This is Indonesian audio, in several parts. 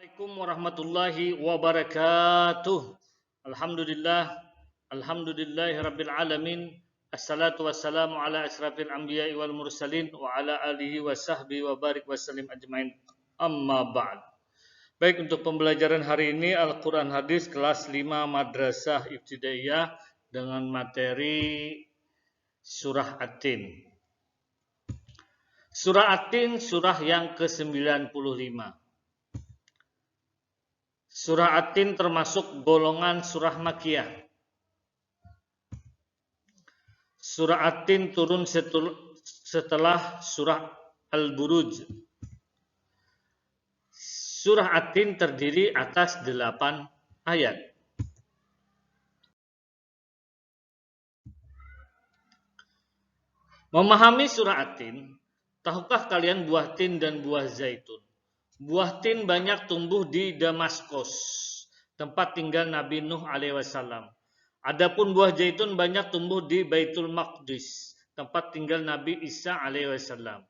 Assalamualaikum warahmatullahi wabarakatuh. Alhamdulillah, alhamdulillahi rabbil alamin. Assalatu wassalamu ala asrafil anbiya'i wal mursalin wa ala alihi wa sahbihi wa barik wa sallim ajmain. Amma ba'd. Baik, untuk pembelajaran hari ini Al-Quran Hadis kelas 5 Madrasah Ibtidaiyah dengan materi Surah At-Tin. Surah At-Tin surah yang ke-95. Surah At-Tin termasuk golongan surah Makkiyah. Surah At-Tin turun setelah surah Al-Buruj. Surah At-Tin terdiri atas 8 ayat. Memahami surah At-Tin, tahukah kalian buah tin dan buah zaitun? Buah tin banyak tumbuh di Damaskus, tempat tinggal Nabi Nuh alaihissalam. Adapun buah zaitun banyak tumbuh di Baitul Maqdis, tempat tinggal Nabi Isa alaihissalam.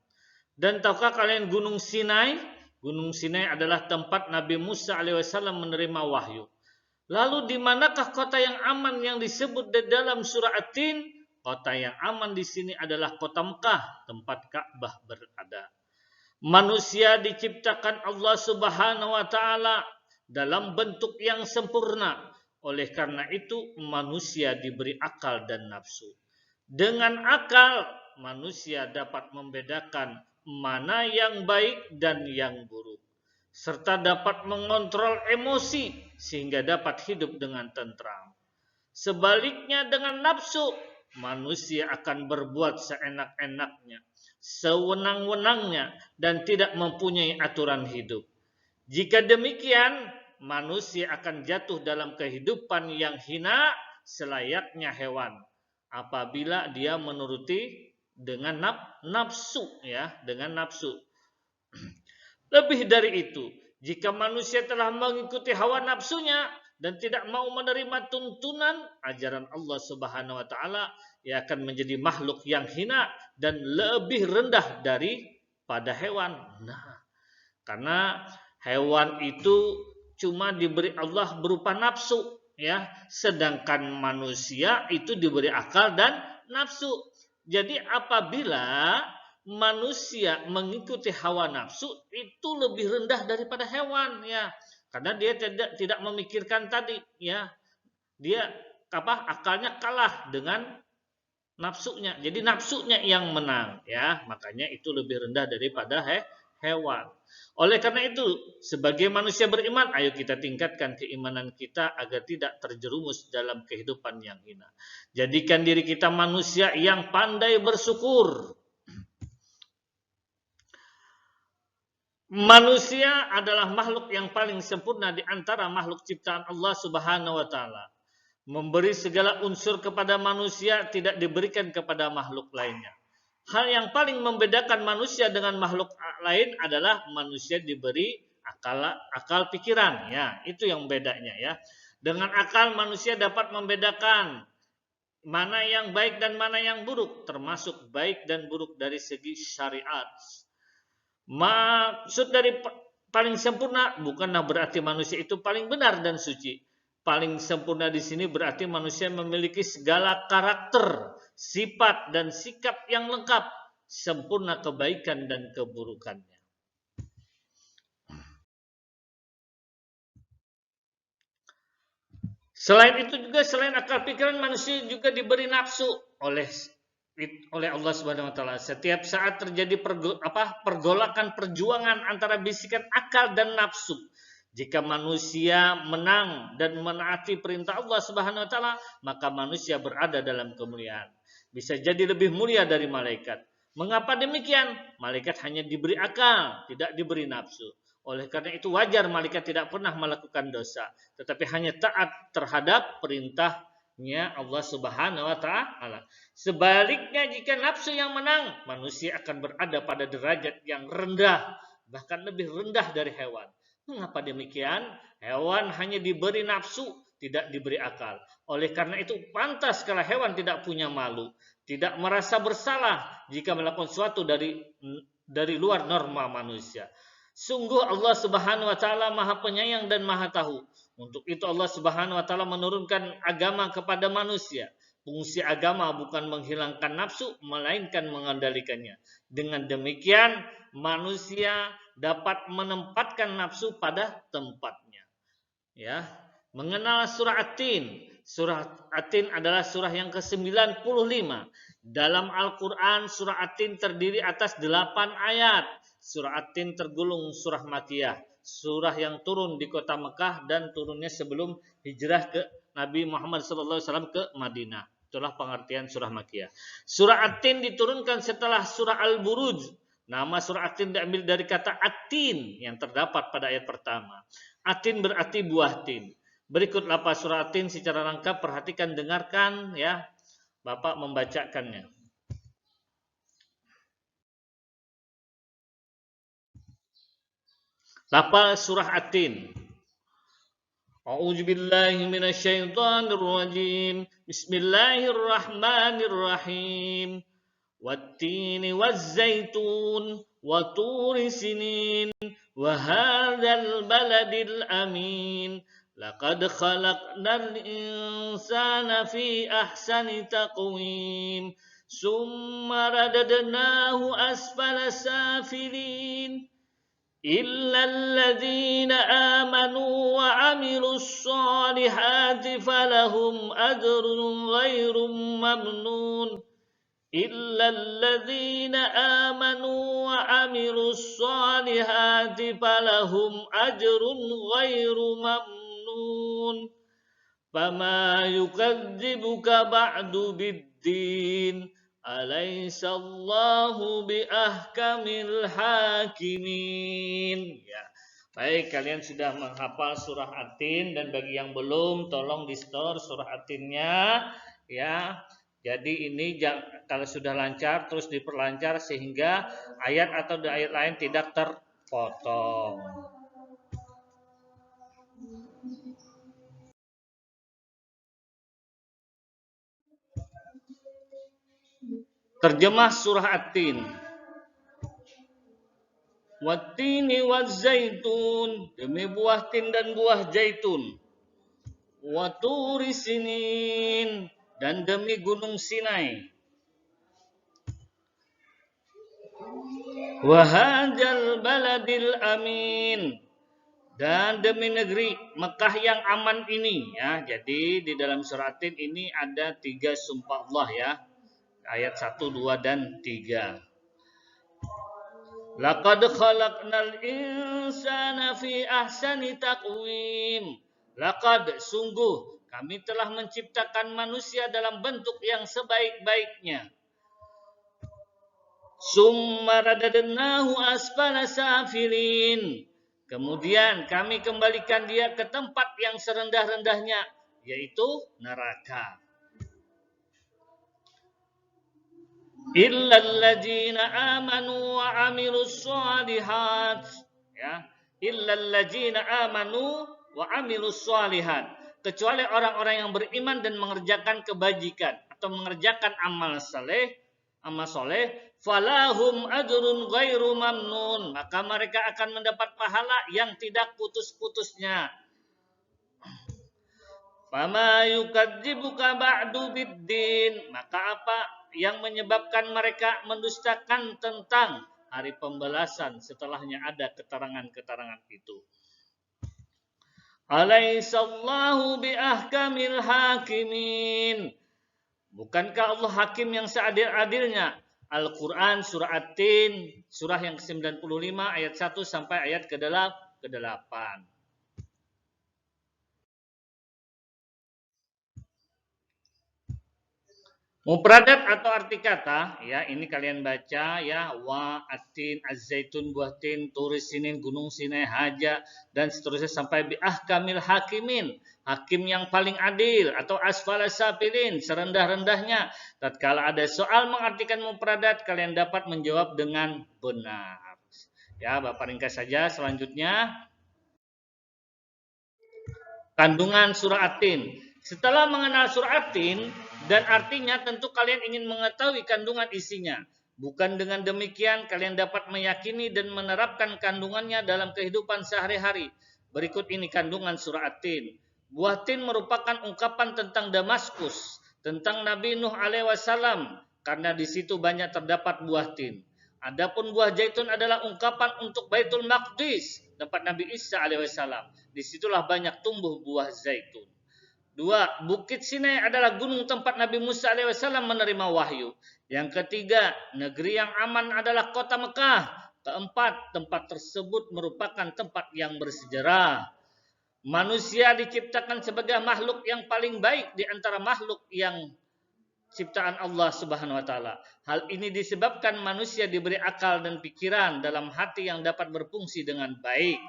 Dan tahukah kalian Gunung Sinai? Gunung Sinai adalah tempat Nabi Musa alaihissalam menerima wahyu. Lalu di manakah kota yang aman yang disebut di dalam surah At-Tin? Kota yang aman di sini adalah kota Mekah, tempat Ka'bah berada. Manusia diciptakan Allah Subhanahu wa taala dalam bentuk yang sempurna. Oleh karena itu manusia diberi akal dan nafsu. Dengan akal manusia dapat membedakan mana yang baik dan yang buruk, serta dapat mengontrol emosi sehingga dapat hidup dengan tentram. Sebaliknya dengan nafsu, manusia akan berbuat seenak-enaknya, sewenang-wenangnya, dan tidak mempunyai aturan hidup. Jika demikian, manusia akan jatuh dalam kehidupan yang hina selayaknya hewan apabila dia menuruti dengan nafsu, dengan nafsu. Lebih dari itu, jika manusia telah mengikuti hawa nafsunya dan tidak mau menerima tuntunan ajaran Allah Subhanahu wa taala, ia akan menjadi makhluk yang hina dan lebih rendah daripada hewan. Nah, karena hewan itu cuma diberi Allah berupa nafsu, sedangkan manusia itu diberi akal dan nafsu. Jadi apabila manusia mengikuti hawa nafsu itu lebih rendah daripada hewan, karena dia tidak memikirkan tadi, dia akalnya kalah dengan nafsunya. Jadi nafsunya yang menang, makanya itu lebih rendah daripada hewan. Oleh karena itu, sebagai manusia beriman, ayo kita tingkatkan keimanan kita agar tidak terjerumus dalam kehidupan yang hina. Jadikan diri kita manusia yang pandai bersyukur. Manusia adalah makhluk yang paling sempurna di antara makhluk ciptaan Allah Subhanahu wa taala. Memberi segala unsur kepada manusia tidak diberikan kepada makhluk lainnya. Hal yang paling membedakan manusia dengan makhluk lain adalah manusia diberi akal pikiran, itu yang bedanya, Dengan akal manusia dapat membedakan mana yang baik dan mana yang buruk, termasuk baik dan buruk dari segi syariat. Maksud dari paling sempurna bukanlah berarti manusia itu paling benar dan suci. Paling sempurna di sini berarti manusia memiliki segala karakter, sifat dan sikap yang lengkap, sempurna kebaikan dan keburukannya. Selain itu juga, selain akal pikiran, manusia juga diberi nafsu oleh Allah Subhanahu wa taala. Setiap saat terjadi pergolakan perjuangan antara bisikan akal dan nafsu. Jika manusia menang dan menaati perintah Allah Subhanahu wa taala, maka manusia berada dalam kemuliaan. Bisa jadi lebih mulia dari malaikat. Mengapa demikian? Malaikat hanya diberi akal, tidak diberi nafsu. Oleh karena itu wajar malaikat tidak pernah melakukan dosa, tetapi hanya taat terhadap perintahnya Allah Subhanahu wa taala. Sebaliknya jika nafsu yang menang, manusia akan berada pada derajat yang rendah, bahkan lebih rendah dari hewan. Mengapa demikian? Hewan hanya diberi nafsu, tidak diberi akal. Oleh karena itu pantas kalau hewan tidak punya malu, tidak merasa bersalah jika melakukan sesuatu dari luar norma manusia. Sungguh Allah Subhanahu wa taala Maha Penyayang dan Maha Tahu. Untuk itu Allah Subhanahu wa taala menurunkan agama kepada manusia. Fungsi agama bukan menghilangkan nafsu, melainkan mengendalikannya. Dengan demikian, manusia dapat menempatkan nafsu pada tempatnya. Ya, mengenal surah At-Tin. Surah At-Tin adalah surah yang ke-95. Dalam Al-Quran, surah At-Tin terdiri atas 8 ayat. Surah At-Tin tergolong surah Makkiyah, surah yang turun di kota Mekah dan turunnya sebelum hijrah ke Nabi Muhammad SAW ke Madinah. Itulah pengertian surah Makkiyah. Surah At-Tin diturunkan setelah surah Al-Buruj. Nama surah At-Tin diambil dari kata At-Tin yang terdapat pada ayat pertama. At-Tin berarti buah tin. Berikut lafaz surah At-Tin secara lengkap, perhatikan, dengarkan ya. Bapak membacakannya. Lafaz surah At-Tin. A'udzu billahi minasyaitonir rajim. Bismillahirrahmanirrahim. Wat-tini waz-zaitun wa turi sinin wa hadzal baladil amin. Laqad khalaqnal insana fi ahsani taqwim. Summa radadnahu asfala safilin. إلا الذين آمنوا وعملوا الصالحات فلهم أجر غير ممنون إلا الذين آمنوا وعملوا الصالحات فلهم أجر غير ممنون فما يكذبك بعد بالدين Alaihissallahu biahkamil hakimin. Ya. Baik, kalian sudah menghafal surah At-Tin, dan bagi yang belum tolong di-store surah At-Tinnya ya. Jadi ini kalau sudah lancar terus diperlancar sehingga ayat atau ayat lain tidak terpotong. Terjemah surah At-Tin. Wat-tini waz-zaitun, demi buah tin dan buah zaitun. Wa turi sinin, dan demi gunung Sinai. Wa hadzal baladil amin, dan demi negeri Mekah yang aman ini ya. Jadi di dalam surah At-Tin ini ada 3 sumpah Allah ya. Ayat 1, 2 dan 3. Laqad khalaqnal insana fi ahsani taqwim. Laqad, sungguh kami telah menciptakan manusia dalam bentuk yang sebaik-baiknya. Summa radadnahu asfala safilin. Kemudian kami kembalikan dia ke tempat yang serendah-rendahnya, yaitu neraka. Illalladzina amanu wa amilus shalihat. Ya, illalladzina amanu wa amilus shalihat. Kecuali orang-orang yang beriman dan mengerjakan kebajikan atau mengerjakan amal soleh, falahum ajrun ghairu mamnun, maka mereka akan mendapat pahala yang tidak putus-putusnya. Fama yukadzibuka ba'du biddin, maka apa yang menyebabkan mereka mendustakan tentang hari pembalasan setelahnya ada keterangan-keterangan itu. Alaihissallahu biahkamil hakimin. Bukankah Allah hakim yang seadil-adilnya? Al-Quran surah At-Tin, surah yang ke-95 ayat 1 sampai ayat ke-8. Mufradat atau arti kata, ya ini kalian baca ya, wa, At-Tin, az-zaitun, buah tin, turi sinin, gunung Sinai, haja, dan seterusnya sampai bi ahkamil hakimin, hakim yang paling adil, atau asfala safilin, serendah-rendahnya. Tatkala ada soal mengartikan mufradat, kalian dapat menjawab dengan benar. Ya, Bapak ringkas saja. Selanjutnya, kandungan surah At-Tin. Setelah mengenal surah At-Tin dan artinya, tentu kalian ingin mengetahui kandungan isinya. Bukan dengan demikian kalian dapat meyakini dan menerapkan kandungannya dalam kehidupan sehari-hari. Berikut ini kandungan surah At-Tin. Buah tin merupakan ungkapan tentang Damaskus, tentang Nabi Nuh alaihi wasallam, karena di situ banyak terdapat buah tin. Adapun buah zaitun adalah ungkapan untuk Baitul Maqdis, tempat Nabi Isa alaihi wasallam. Disitulah banyak tumbuh buah zaitun. 2. Bukit Sinai adalah gunung tempat Nabi Musa alaihi wasallam menerima wahyu. Yang ketiga, negeri yang aman adalah kota Mekah. Keempat, tempat tersebut merupakan tempat yang bersejarah. Manusia diciptakan sebagai makhluk yang paling baik di antara makhluk yang ciptaan Allah Subhanahu wa taala. Hal ini disebabkan manusia diberi akal dan pikiran dalam hati yang dapat berfungsi dengan baik.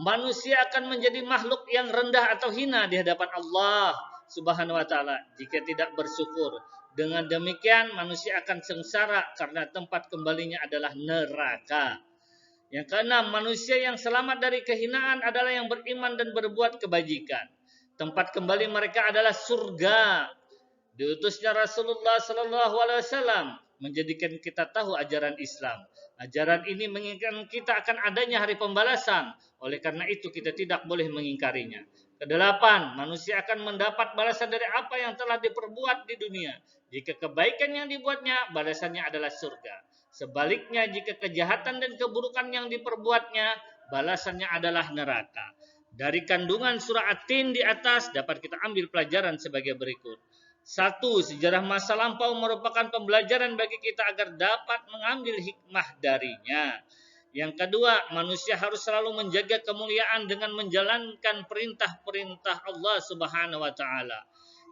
Manusia akan menjadi makhluk yang rendah atau hina di hadapan Allah Subhanahu wa taala jika tidak bersyukur. Dengan demikian manusia akan sengsara karena tempat kembalinya adalah neraka. Yang keenam, manusia yang selamat dari kehinaan adalah yang beriman dan berbuat kebajikan. Tempat kembali mereka adalah surga. Diutusnya Rasulullah Sallallahu Alaihi Wasallam menjadikan kita tahu ajaran Islam. Ajaran ini mengingatkan kita akan adanya hari pembalasan. Oleh karena itu kita tidak boleh mengingkarinya. Kedelapan, manusia akan mendapat balasan dari apa yang telah diperbuat di dunia. Jika kebaikan yang dibuatnya, balasannya adalah surga. Sebaliknya, jika kejahatan dan keburukan yang diperbuatnya, balasannya adalah neraka. Dari kandungan surah At-Tin di atas dapat kita ambil pelajaran sebagai berikut. 1. Sejarah masa lampau merupakan pembelajaran bagi kita agar dapat mengambil hikmah darinya. Yang kedua, manusia harus selalu menjaga kemuliaan dengan menjalankan perintah-perintah Allah Subhanahu wa taala.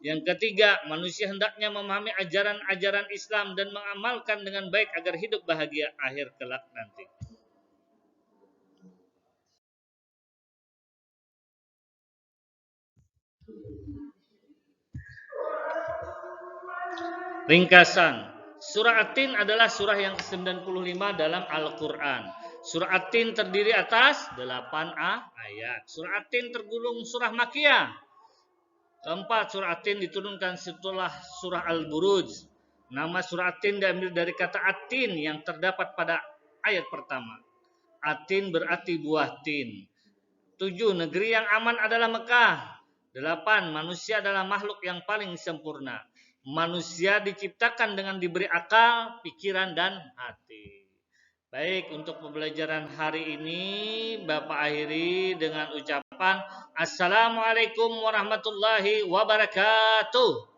Yang ketiga, manusia hendaknya memahami ajaran-ajaran Islam dan mengamalkan dengan baik agar hidup bahagia akhir kelak nanti. Ringkasan, surah At-Tin adalah surah yang ke-95 dalam Al-Quran. Surah At-Tin terdiri atas 8 ayat. Surah At-Tin tergolong surah Makkiyah. Keempat, surah At-Tin diturunkan setelah surah Al-Buruj. Nama surah At-Tin diambil dari kata At-Tin yang terdapat pada ayat pertama. At-Tin berarti buah tin. 7. Negeri yang aman adalah Mekah. 8. Manusia adalah makhluk yang paling sempurna. Manusia diciptakan dengan diberi akal, pikiran, dan hati. Baik, untuk pembelajaran hari ini Bapak akhiri dengan ucapan Assalamualaikum warahmatullahi wabarakatuh.